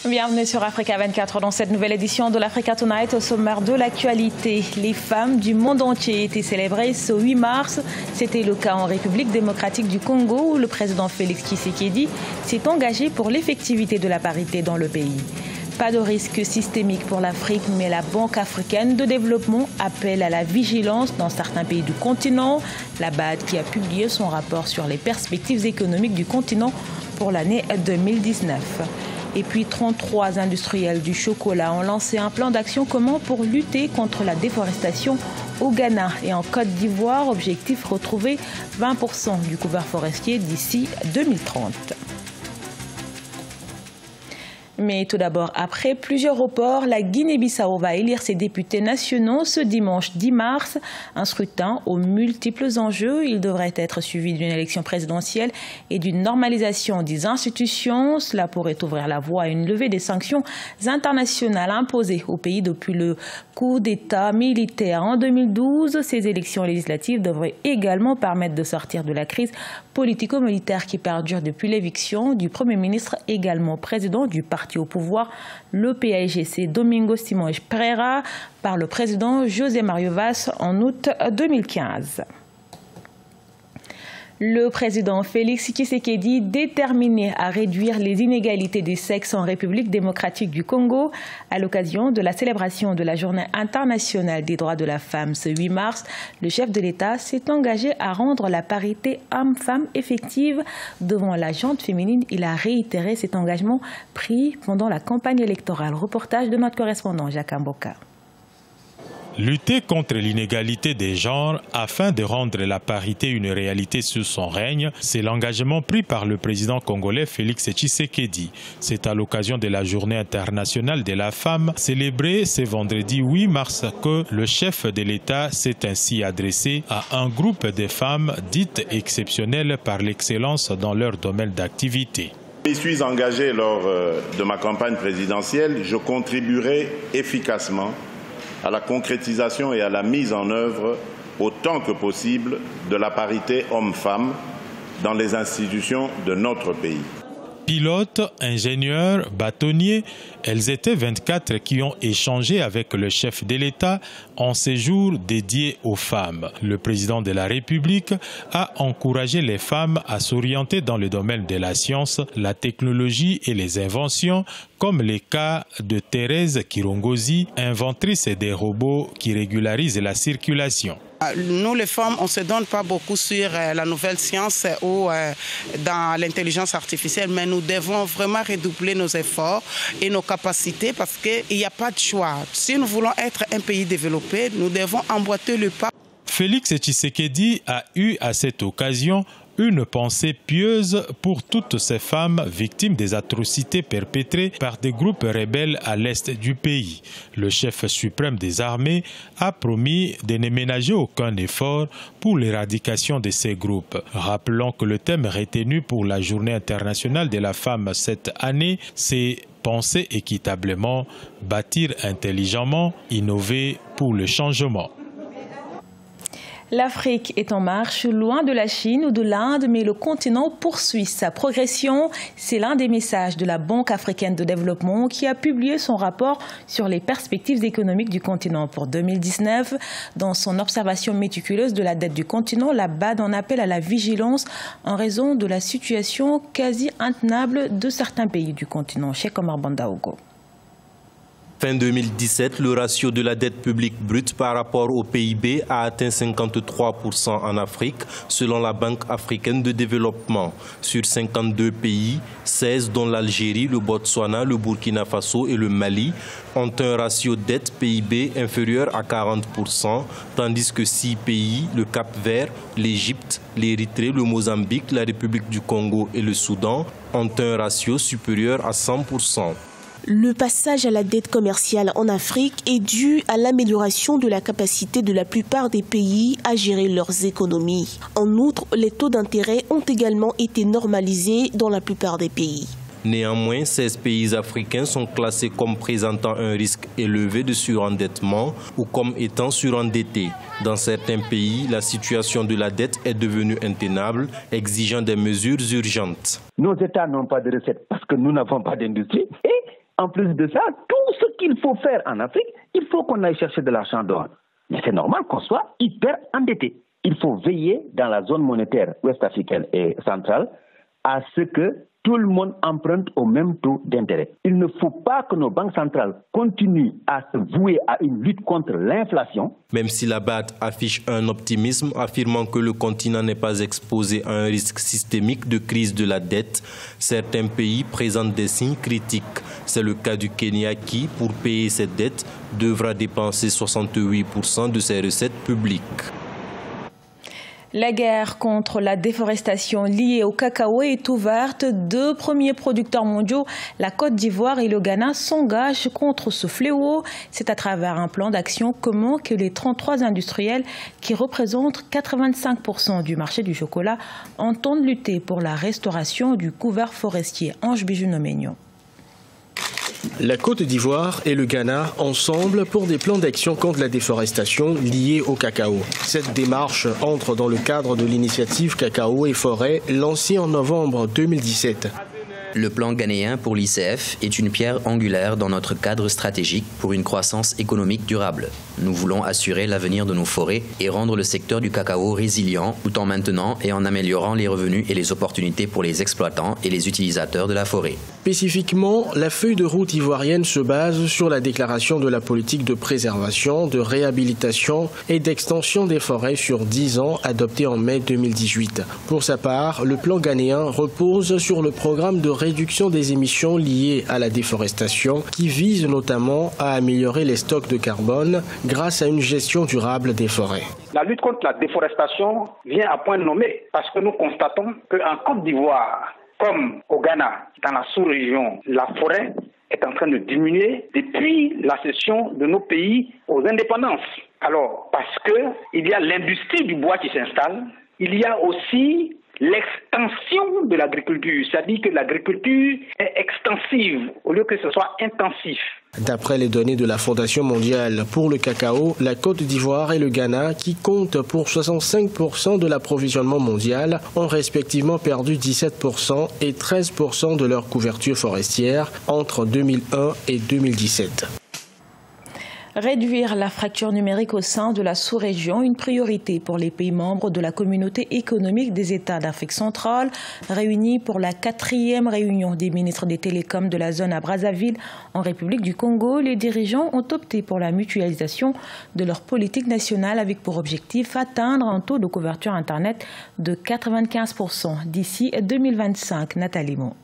Bienvenue sur Africa 24 dans cette nouvelle édition de l'Africa Tonight. Au sommaire de l'actualité, les femmes du monde entier étaient célébrées ce 8 mars. C'était le cas en République démocratique du Congo où le président Félix Tshisekedi s'est engagé pour l'effectivité de la parité dans le pays. Pas de risque systémique pour l'Afrique, mais la Banque africaine de développement appelle à la vigilance dans certains pays du continent. La BAD qui a publié son rapport sur les perspectives économiques du continent pour l'année 2019. Et puis 33 industriels du chocolat ont lancé un plan d'action commun pour lutter contre la déforestation au Ghana et en Côte d'Ivoire. Objectif retrouver 20% du couvert forestier d'ici 2030. Mais tout d'abord, après plusieurs reports, la Guinée-Bissau va élire ses députés nationaux ce dimanche 10 mars. Un scrutin aux multiples enjeux. Il devrait être suivi d'une élection présidentielle et d'une normalisation des institutions. Cela pourrait ouvrir la voie à une levée des sanctions internationales imposées au pays depuis le coup d'État militaire en 2012. Ces élections législatives devraient également permettre de sortir de la crise politico-militaire qui perdure depuis l'éviction du Premier ministre, également président du parti au pouvoir, le PAIGC Domingos Simões Pereira, par le président José Mario Vaz en août 2015. Le président Félix Tshisekedi, déterminé à réduire les inégalités des sexes en République démocratique du Congo, à l'occasion de la célébration de la Journée internationale des droits de la femme ce 8 mars, le chef de l'État s'est engagé à rendre la parité homme-femme effective. Devant la gente féminine, il a réitéré cet engagement pris pendant la campagne électorale. Reportage de notre correspondant Jacques Mboka. Lutter contre l'inégalité des genres afin de rendre la parité une réalité sous son règne, c'est l'engagement pris par le président congolais Félix Tshisekedi. C'est à l'occasion de la Journée internationale de la femme célébrée ce vendredi 8 mars que le chef de l'État s'est ainsi adressé à un groupe de femmes dites exceptionnelles par l'excellence dans leur domaine d'activité. Je suis engagé lors de ma campagne présidentielle, je contribuerai efficacement à la concrétisation et à la mise en œuvre, autant que possible, de la parité homme-femme dans les institutions de notre pays. Pilotes, ingénieurs, bâtonniers, elles étaient 24 qui ont échangé avec le chef de l'État en séjour dédié aux femmes. Le président de la République a encouragé les femmes à s'orienter dans le domaine de la science, la technologie et les inventions, comme le cas de Thérèse Kirongozi, inventrice des robots qui régularisent la circulation. Nous, les femmes, on ne se donne pas beaucoup sur la nouvelle science ou dans l'intelligence artificielle, mais nous devons vraiment redoubler nos efforts et nos capacités parce qu'il n'y a pas de choix. Si nous voulons être un pays développé, nous devons emboîter le pas. Félix Tshisekedi a eu à cette occasion une pensée pieuse pour toutes ces femmes victimes des atrocités perpétrées par des groupes rebelles à l'est du pays. Le chef suprême des armées a promis de ne ménager aucun effort pour l'éradication de ces groupes. Rappelons que le thème retenu pour la Journée internationale de la femme cette année, c'est penser équitablement, bâtir intelligemment, innover pour le changement. L'Afrique est en marche, loin de la Chine ou de l'Inde, mais le continent poursuit sa progression. C'est l'un des messages de la Banque africaine de développement qui a publié son rapport sur les perspectives économiques du continent pour 2019. Dans son observation méticuleuse de la dette du continent, la BAD en appelle à la vigilance en raison de la situation quasi intenable de certains pays du continent. Cheikh Omar Bandaogo. Fin 2017, le ratio de la dette publique brute par rapport au PIB a atteint 53% en Afrique, selon la Banque africaine de développement. Sur 52 pays, 16 dont l'Algérie, le Botswana, le Burkina Faso et le Mali ont un ratio dette-PIB inférieur à 40%, tandis que 6 pays, le Cap-Vert, l'Égypte, l'Érythrée, le Mozambique, la République du Congo et le Soudan, ont un ratio supérieur à 100%. Le passage à la dette commerciale en Afrique est dû à l'amélioration de la capacité de la plupart des pays à gérer leurs économies. En outre, les taux d'intérêt ont également été normalisés dans la plupart des pays. Néanmoins, 16 pays africains sont classés comme présentant un risque élevé de surendettement ou comme étant surendettés. Dans certains pays, la situation de la dette est devenue intenable, exigeant des mesures urgentes. Nos États n'ont pas de recettes parce que nous n'avons pas d'industrie et En plus de ça, tout ce qu'il faut faire en Afrique, il faut qu'on aille chercher de l'argent dehors. Mais c'est normal qu'on soit hyper endetté. Il faut veiller dans la zone monétaire ouest-africaine et centrale à ce que tout le monde emprunte au même taux d'intérêt. Il ne faut pas que nos banques centrales continuent à se vouer à une lutte contre l'inflation. Même si la BAD affiche un optimisme, affirmant que le continent n'est pas exposé à un risque systémique de crise de la dette, certains pays présentent des signes critiques. C'est le cas du Kenya qui, pour payer cette dette, devra dépenser 68% de ses recettes publiques. La guerre contre la déforestation liée au cacao est ouverte. Deux premiers producteurs mondiaux, la Côte d'Ivoire et le Ghana, s'engagent contre ce fléau. C'est à travers un plan d'action commun que les 33 industriels, qui représentent 85% du marché du chocolat, entendent lutter pour la restauration du couvert forestier. Ange Bijounoménion. La Côte d'Ivoire et le Ghana ensemble pour des plans d'action contre la déforestation liée au cacao. Cette démarche entre dans le cadre de l'initiative Cacao et Forêt lancée en novembre 2017. Le plan ghanéen pour l'ICF est une pierre angulaire dans notre cadre stratégique pour une croissance économique durable. Nous voulons assurer l'avenir de nos forêts et rendre le secteur du cacao résilient tout en maintenant et en améliorant les revenus et les opportunités pour les exploitants et les utilisateurs de la forêt. Spécifiquement, la feuille de route ivoirienne se base sur la déclaration de la politique de préservation, de réhabilitation et d'extension des forêts sur 10 ans adoptée en mai 2018. Pour sa part, le plan ghanéen repose sur le programme de réduction des émissions liées à la déforestation qui vise notamment à améliorer les stocks de carbone grâce à une gestion durable des forêts. La lutte contre la déforestation vient à point nommé parce que nous constatons qu'en Côte d'Ivoire, comme au Ghana, dans la sous-région, la forêt est en train de diminuer depuis la cession de nos pays aux indépendances. Alors, parce qu'il y a l'industrie du bois qui s'installe, il y a aussi l'extension de l'agriculture, c'est-à-dire que l'agriculture est extensive au lieu que ce soit intensif. D'après les données de la Fondation mondiale pour le cacao, la Côte d'Ivoire et le Ghana, qui comptent pour 65% de l'approvisionnement mondial, ont respectivement perdu 17% et 13% de leur couverture forestière entre 2001 et 2017. Réduire la fracture numérique au sein de la sous-région, une priorité pour les pays membres de la communauté économique des États d'Afrique centrale. Réunis pour la 4e réunion des ministres des télécoms de la zone à Brazzaville, en République du Congo, les dirigeants ont opté pour la mutualisation de leur politique nationale avec pour objectif atteindre un taux de couverture Internet de 95% d'ici 2025. Nathalie Mo.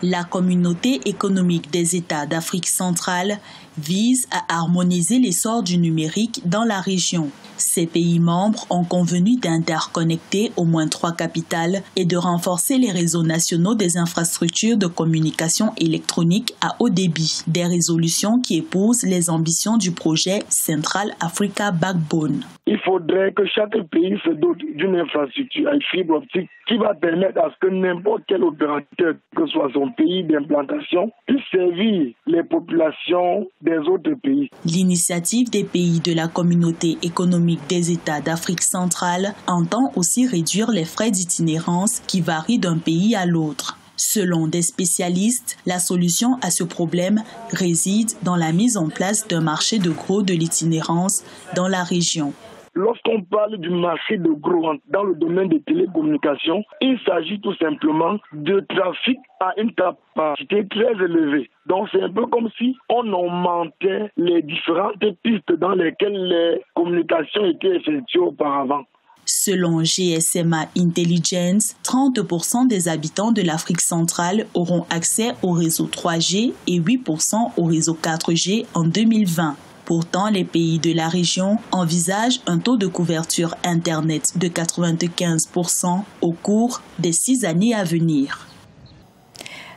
La communauté économique des États d'Afrique centrale vise à harmoniser l'essor du numérique dans la région. Ces pays membres ont convenu d'interconnecter au moins 3 capitales et de renforcer les réseaux nationaux des infrastructures de communication électronique à haut débit, des résolutions qui épousent les ambitions du projet Central Africa Backbone. Il faudrait que chaque pays se dote d'une infrastructure à fibre optique qui va permettre à ce que n'importe quel opérateur, que ce soit son pays d'implantation, puisse servir les populations des autres pays. L'initiative des pays de la communauté économique des États d'Afrique centrale entend aussi réduire les frais d'itinérance qui varient d'un pays à l'autre. Selon des spécialistes, la solution à ce problème réside dans la mise en place d'un marché de gros de l'itinérance dans la région. Lorsqu'on parle du marché de gros dans le domaine des télécommunications, il s'agit tout simplement de trafic à une capacité très élevée. Donc c'est un peu comme si on augmentait les différentes pistes dans lesquelles les communications étaient effectuées auparavant. Selon GSMA Intelligence, 30% des habitants de l'Afrique centrale auront accès au réseau 3G et 8% au réseau 4G en 2020. Pourtant, les pays de la région envisagent un taux de couverture Internet de 95% au cours des 6 années à venir.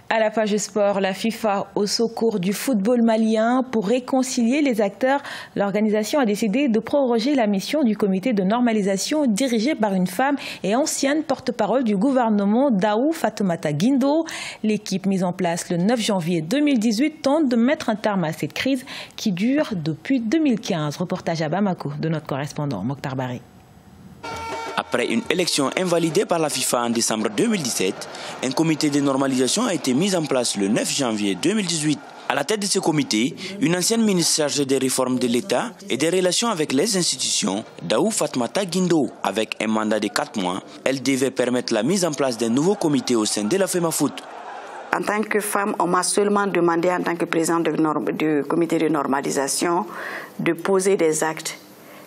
À la page sport, la FIFA au secours du football malien pour réconcilier les acteurs. L'organisation a décidé de proroger la mission du comité de normalisation dirigé par une femme et ancienne porte-parole du gouvernement, Daou Fatoumata Guindo. L'équipe mise en place le 9 janvier 2018 tente de mettre un terme à cette crise qui dure depuis 2015. Reportage à Bamako de notre correspondant Mokhtar Baré. Après une élection invalidée par la FIFA en décembre 2017, un comité de normalisation a été mis en place le 9 janvier 2018. À la tête de ce comité, une ancienne ministre chargée des réformes de l'État et des relations avec les institutions, Daou Fatmata Guindo, avec un mandat de 4 mois, elle devait permettre la mise en place d'un nouveau comité au sein de la FEMAFOOT. En tant que femme, on m'a seulement demandé en tant que présidente du comité de normalisation de poser des actes,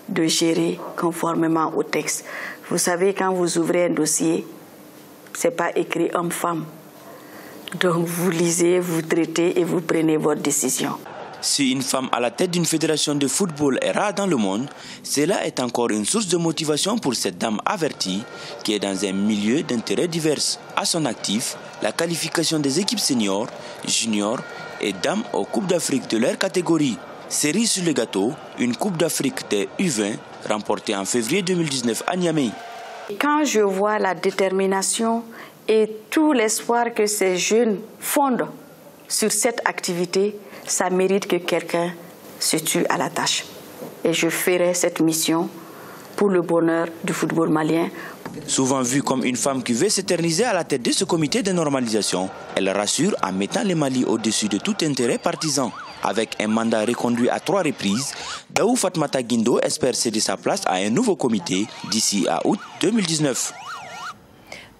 de gérer conformément au texte. Vous savez, quand vous ouvrez un dossier, ce n'est pas écrit homme-femme. Donc vous lisez, vous traitez et vous prenez votre décision. Si une femme à la tête d'une fédération de football est rare dans le monde, cela est encore une source de motivation pour cette dame avertie qui est dans un milieu d'intérêts divers. À son actif, la qualification des équipes seniors, juniors et dames aux Coupes d'Afrique de leur catégorie. Cerise sur le gâteau, une Coupe d'Afrique des U20 remportée en février 2019 à Niamey. Quand je vois la détermination et tout l'espoir que ces jeunes fondent sur cette activité, ça mérite que quelqu'un se tue à la tâche. Et je ferai cette mission pour le bonheur du football malien. Souvent vue comme une femme qui veut s'éterniser à la tête de ce comité de normalisation, elle rassure en mettant le Mali au-dessus de tout intérêt partisan. Avec un mandat reconduit à 3 reprises, Daou Fatmata Guindo espère céder sa place à un nouveau comité d'ici à août 2019.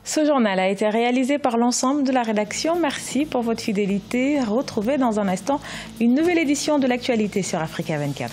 Ce journal a été réalisé par l'ensemble de la rédaction. Merci pour votre fidélité. Retrouvez dans un instant une nouvelle édition de l'actualité sur Africa 24.